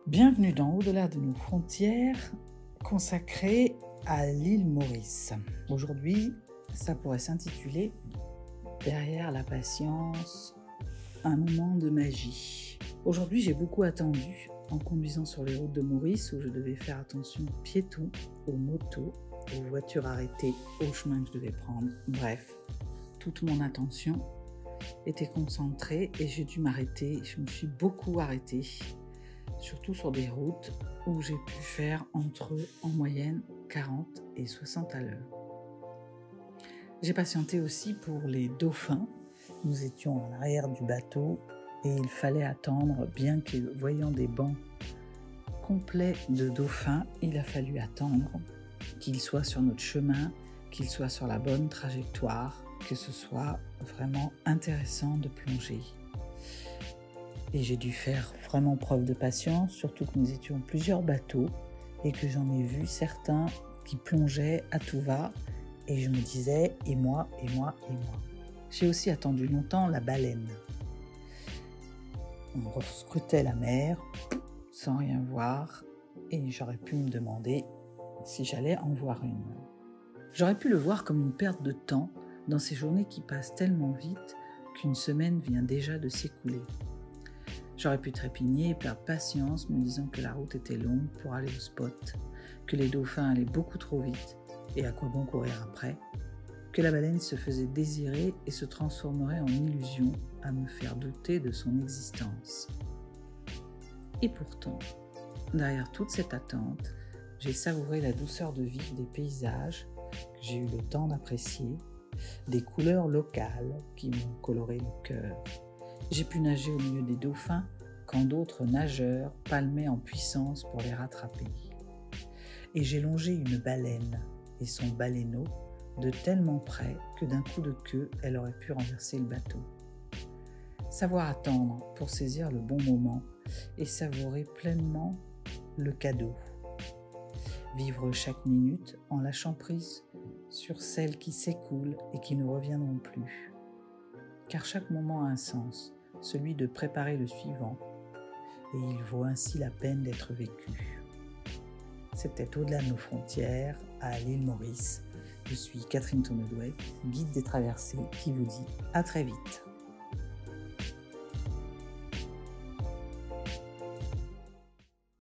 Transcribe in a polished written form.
Bienvenue dans Au-delà de nos frontières, consacré à l'île Maurice. Aujourd'hui, ça pourrait s'intituler « Derrière la patience, un moment de magie ». Aujourd'hui, j'ai beaucoup attendu en conduisant sur les routes de Maurice où je devais faire attention aux piétons, aux motos, aux voitures arrêtées, au chemin que je devais prendre. Bref, toute mon attention était concentrée et j'ai dû m'arrêter. Je me suis beaucoup arrêtée, surtout sur des routes où j'ai pu faire en moyenne 40 et 60 à l'heure. J'ai patienté aussi pour les dauphins. Nous étions à l'arrière du bateau et il fallait attendre, bien que voyant des bancs complets de dauphins, il a fallu attendre qu'ils soient sur notre chemin, qu'ils soient sur la bonne trajectoire, que ce soit vraiment intéressant de plonger. Et j'ai dû faire vraiment preuve de patience, surtout que nous étions plusieurs bateaux et que j'en ai vu certains qui plongeaient à tout va et je me disais « et moi, et moi, et moi ». J'ai aussi attendu longtemps la baleine. On scrutait la mer sans rien voir et j'aurais pu me demander si j'allais en voir une. J'aurais pu le voir comme une perte de temps dans ces journées qui passent tellement vite qu'une semaine vient déjà de s'écouler. J'aurais pu trépigner et perdre patience me disant que la route était longue pour aller au spot, que les dauphins allaient beaucoup trop vite et à quoi bon courir après, que la baleine se faisait désirer et se transformerait en illusion à me faire douter de son existence. Et pourtant, derrière toute cette attente, j'ai savouré la douceur de vivre des paysages que j'ai eu le temps d'apprécier, des couleurs locales qui m'ont coloré le cœur. J'ai pu nager au milieu des dauphins quand d'autres nageurs palmaient en puissance pour les rattraper. Et j'ai longé une baleine et son baleineau de tellement près que d'un coup de queue, elle aurait pu renverser le bateau. Savoir attendre pour saisir le bon moment et savourer pleinement le cadeau. Vivre chaque minute en lâchant prise sur celles qui s'écoulent et qui ne reviendront plus. Car chaque moment a un sens, celui de préparer le suivant, et il vaut ainsi la peine d'être vécu. C'était Au-delà de nos frontières, à l'île Maurice. Je suis Catherine Tournedouet, guide des traversées, qui vous dit à très vite.